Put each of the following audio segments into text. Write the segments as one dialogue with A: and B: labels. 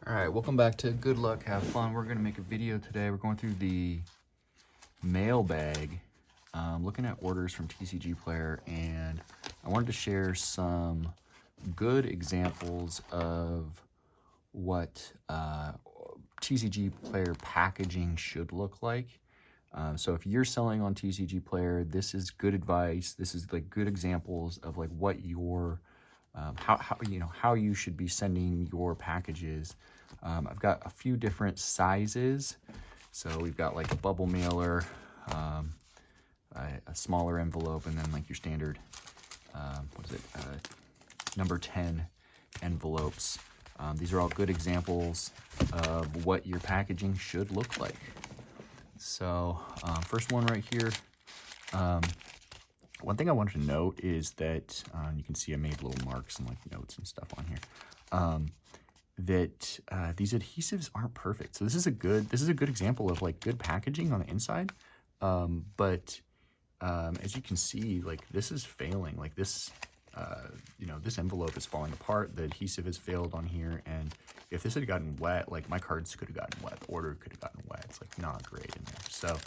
A: All right, welcome back to Good Luck, Have Fun. We're going to make a video today. We're going through the mailbag, looking at orders from TCGPlayer, and I wanted to share some good examples of what TCGPlayer packaging should look like. So if you're selling on TCGPlayer, this is good advice. This is like good examples of like what your how you should be sending your packages. I've got a few different sizes. So we've got like a bubble mailer, a smaller envelope, and then like your standard, number 10 envelopes. These are all good examples of what your packaging should look like. So first one right here. One thing I wanted to note is that you can see I made little marks and like notes and stuff on here. That these adhesives aren't perfect. So this is a good example of like good packaging on the inside. But as you can see, like this is failing. Like this, this envelope is falling apart. The adhesive has failed on here, and if this had gotten wet, like my cards could have gotten wet. The order could have gotten wet. It's like not great in there. So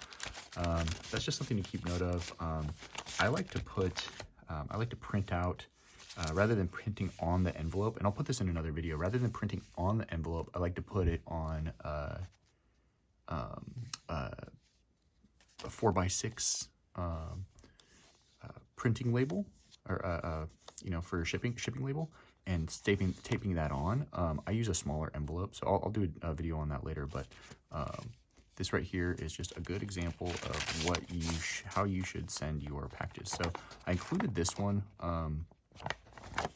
A: that's just something to keep note of. I like to print out, rather than printing on the envelope, and I'll put this in another video, rather than printing on the envelope, I like to put it on a 4x6 printing label, or for shipping label, and taping that on. I use a smaller envelope, so I'll do a video on that later, but this right here is just a good example of what how you should send your packages. So I included this one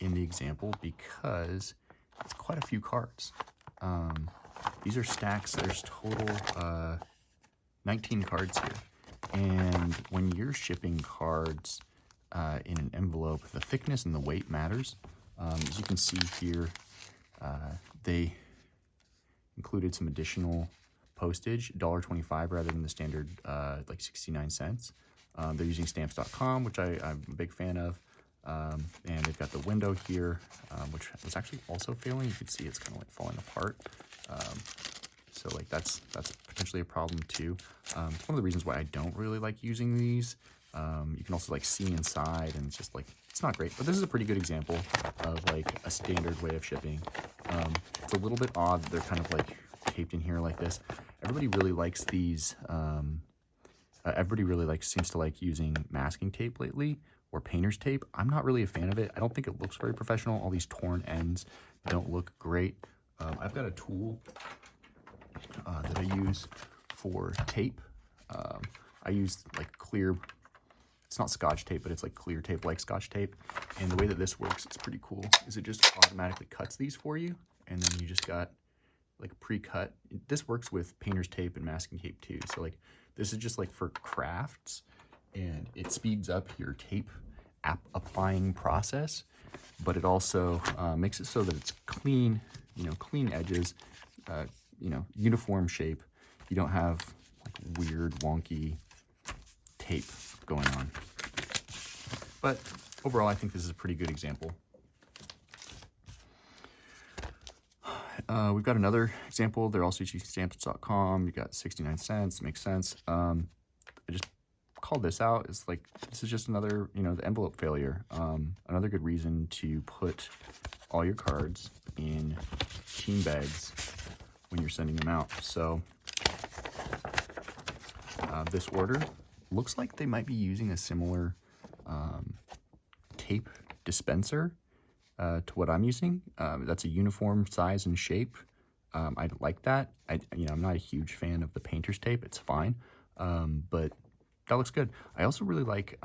A: in the example because it's quite a few cards. These are stacks. There's total 19 cards here. And when you're shipping cards in an envelope, the thickness and the weight matters. As you can see here, they included some additional postage, $1.25 rather than the standard like 69 cents. They're using stamps.com, which I'm a big fan of. And they've got the window here, which was actually also failing. You can see it's kind of like falling apart. So like that's potentially a problem too. It's one of the reasons why I don't really like using these. You can also like see inside, and it's just like, it's not great, but this is a pretty good example of like a standard way of shipping. It's a little bit odd that they're kind of like taped in here like this. Everybody really likes these. Everybody really seems to like using masking tape lately, or painter's tape. I'm not really a fan of it. I don't think it looks very professional. All these torn ends don't look great. I've got a tool that I use for tape. I use like clear, it's not Scotch tape, but it's like clear tape, like Scotch tape. And the way that this works, it's pretty cool, is it just automatically cuts these for you. And then you just got like pre-cut. This works with painter's tape and masking tape too. So like, this is just like for crafts, and it speeds up your tape applying process, but it also makes it so that it's clean, clean edges, uniform shape. You don't have like weird wonky tape going on. But overall, I think this is a pretty good example. We've got another example. They're also using stamps.com. You got 69 cents, makes sense. I just called this out. It's like, this is just another, the envelope failure. Another good reason to put all your cards in team bags when you're sending them out. So this order looks like they might be using a similar tape dispenser to what I'm using. That's a uniform size and shape. I like that. I'm not a huge fan of the painter's tape. It's fine, but that looks good. I also really like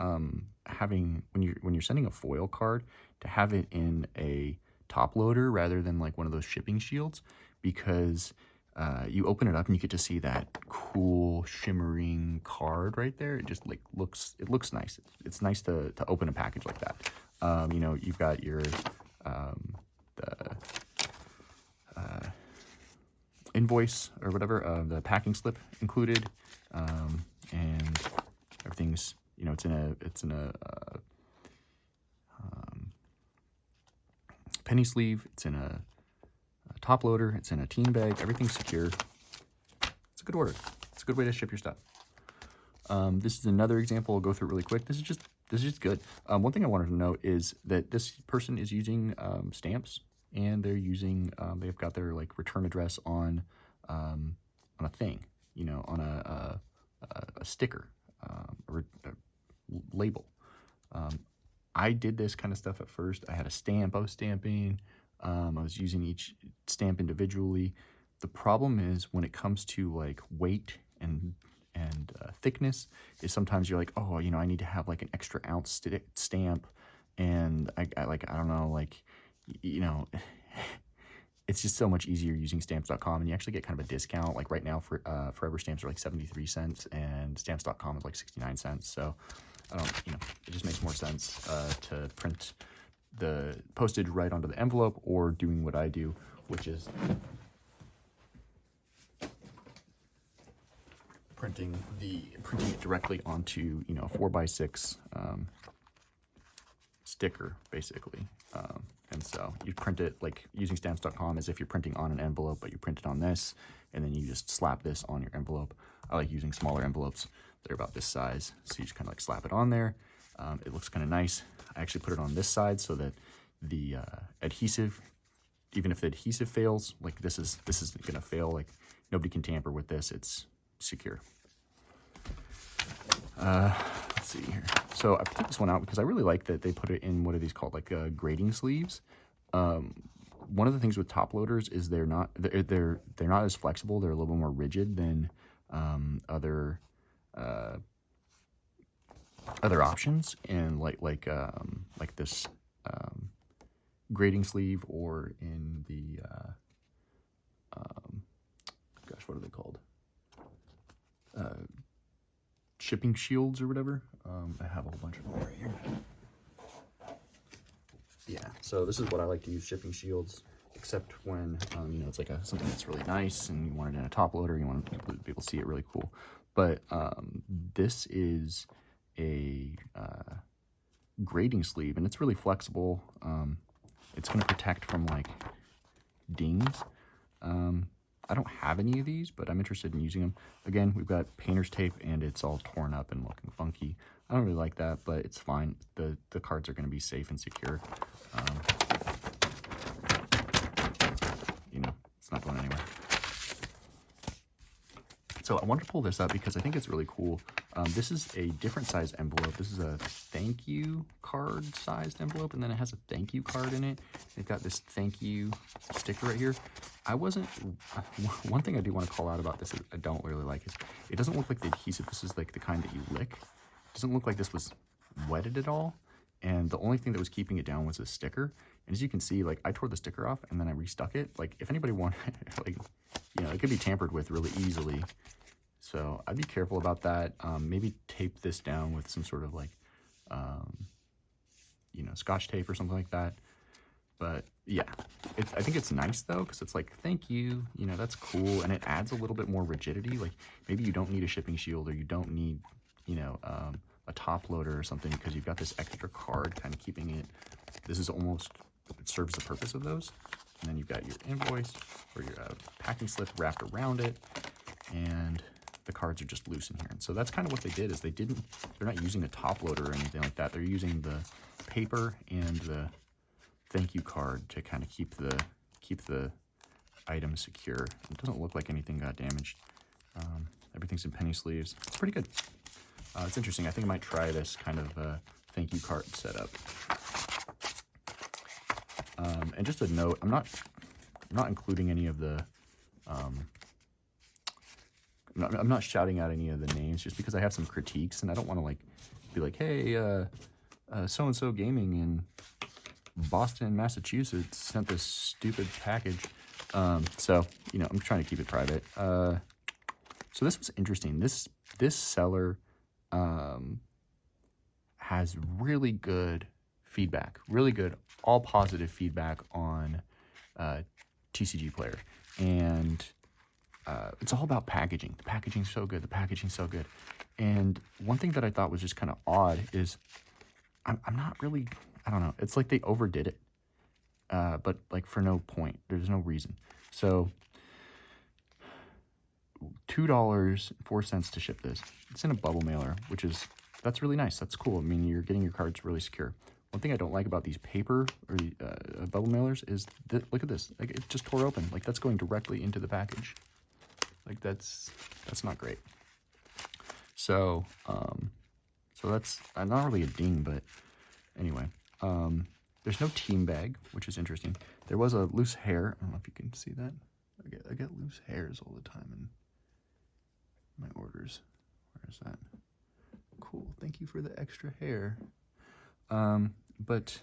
A: having, when you're sending a foil card, to have it in a top loader rather than like one of those shipping shields, because you open it up and you get to see that cool shimmering card right there. It just like looks nice. It's nice to open a package like that. You've got your invoice or whatever, the packing slip included, and everything's, it's in a penny sleeve. It's in a top loader. It's in a team bag. Everything's secure. It's a good order. It's a good way to ship your stuff. This is another example. I'll go through it really quick. This is just good. One thing I wanted to note is that this person is using stamps, and they're using they've got their like return address on a thing, you know, on a sticker or a label. I did this kind of stuff at first. I had a stamp I was stamping. I was using each stamp individually. The problem is when it comes to like weight and thickness, is sometimes you're like, oh, you know, I need to have like an extra ounce stamp, and I don't know, like, you know, it's just so much easier using stamps.com, and you actually get kind of a discount. Like right now, for forever stamps are like 73 cents, and stamps.com is like 69 cents. So I don't, you know, it just makes more sense to print the postage right onto the envelope, or doing what I do, which is printing it directly onto, you know, 4x6 sticker, basically. And so you print it like using stamps.com as if you're printing on an envelope, but you print it on this, and then you just slap this on your envelope. I like using smaller envelopes. They're about this size, so you just kind of like slap it on there. It looks kind of nice. I actually put it on this side so that the adhesive, even if the adhesive fails, like this isn't gonna fail. Like nobody can tamper with this. It's secure. Let's see here. So I put this one out because I really like that they put it in, what are these called, like grading sleeves. One of the things with top loaders is they're not as flexible. They're a little bit more rigid than other options, and like this grading sleeve, or in the gosh, what are they called? Shipping shields or whatever. I have a whole bunch of them right here. Yeah, so this is what I like to use, shipping shields, except when, you know, it's like something that's really nice and you want it in a top loader, you want people to be able to see it really cool. But this is a grading sleeve, and it's really flexible. It's going to protect from like dings. I don't have any of these, but I'm interested in using them. Again, we've got painter's tape, and it's all torn up and looking funky. I don't really like that, but it's fine. The cards are going to be safe and secure. You know, it's not going anywhere. So I wanted to pull this up because I think it's really cool. This is a different size envelope. This is a thank you card sized envelope, and then it has a thank you card in it. They've got this thank you sticker right here. One thing I do want to call out about this is I don't really like is it doesn't look like the adhesive. This is like the kind that you lick. It doesn't look like this was wetted at all. And the only thing that was keeping it down was the sticker. And as you can see, like I tore the sticker off and then I restuck it. Like if anybody wanted, like, you know, it could be tampered with really easily. So I'd be careful about that. Maybe tape this down with some sort of like, you know, Scotch tape or something like that. But yeah, I think it's nice though, because it's like, thank you, you know, that's cool. And it adds a little bit more rigidity. Like maybe you don't need a shipping shield, or you don't need, you know, a top loader or something, because you've got this extra card kind of keeping it. This is almost, it serves the purpose of those. And then you've got your invoice or your packing slip wrapped around it, and the cards are just loose in here. And so that's kind of what they did, is they're not using a top loader or anything like that. They're using the paper and the thank you card to kind of keep the item secure. It doesn't look like anything got damaged. Everything's in penny sleeves. It's pretty good. It's interesting. I think I might try this kind of thank you card setup. And just a note, I'm not including any of the I'm not shouting out any of the names, just because I have some critiques, and I don't want to like be like, hey, so-and-so gaming in Boston, Massachusetts sent this stupid package. So, you know, I'm trying to keep it private. So this was interesting. This seller has really good feedback, really good, all positive feedback on TCGPlayer. And it's all about packaging. The packaging's so good. The packaging's so good. And one thing that I thought was just kind of odd is I'm not really, I don't know. It's like they overdid it. but like for no point. There's no reason. So $2.04 to ship this. It's in a bubble mailer, that's really nice. That's cool. I mean, you're getting your cards really secure. One thing I don't like about these paper or bubble mailers is look at this. Like, it just tore open. Like, that's going directly into the package. Like, that's not great. So, so that's not really a ding, but anyway. There's no team bag, which is interesting. There was a loose hair. I don't know if you can see that. I get loose hairs all the time in my orders. Where's that? Cool. Thank you for the extra hair. But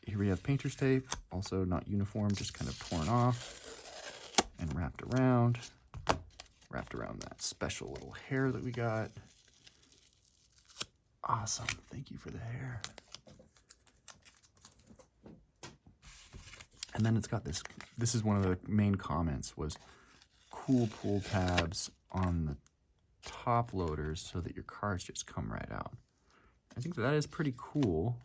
A: here we have painter's tape, also not uniform, just kind of torn off and wrapped around that special little hair that we got. Awesome. Thank you for the hair. And then it's got this is one of the main comments, was cool pull tabs on the top loaders so that your cards just come right out. I think that is pretty cool.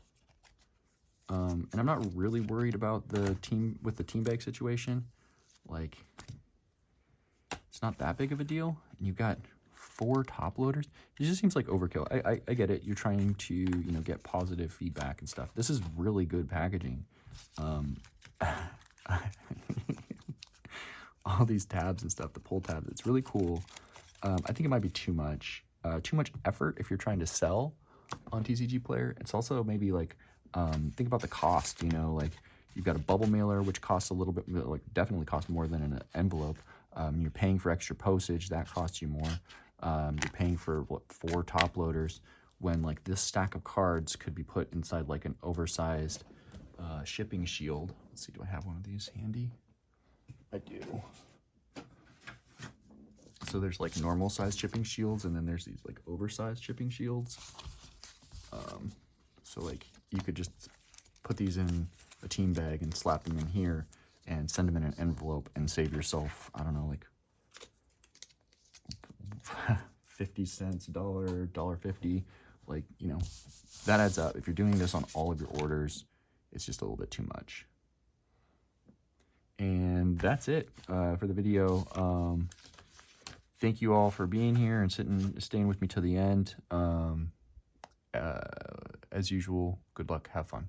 A: And I'm not really worried about the team bag situation. Like, it's not that big of a deal. And you've got 4 top loaders. It just seems like overkill. I get it. You're trying to, you know, get positive feedback and stuff. This is really good packaging. All these tabs and stuff, the pull tabs, it's really cool. I think it might be too much effort if you're trying to sell on TCGPlayer. It's also maybe like, think about the cost, you know, like you've got a bubble mailer, which costs a little bit, like definitely costs more than an envelope. You're paying for extra postage, that costs you more. You're paying for, what, 4 top loaders, when like this stack of cards could be put inside like an oversized shipping shield. Let's see, do I have one of these handy? I do. So there's like normal size shipping shields, and then there's these like oversized shipping shields. So like you could just put these in a team bag and slap them in here and send them in an envelope and save yourself, I don't know, like 50 cents, $1.50. Like, you know, that adds up. If you're doing this on all of your orders, it's just a little bit too much. And that's it for the video. Thank you all for being here and staying with me till the end. As usual, good luck, have fun.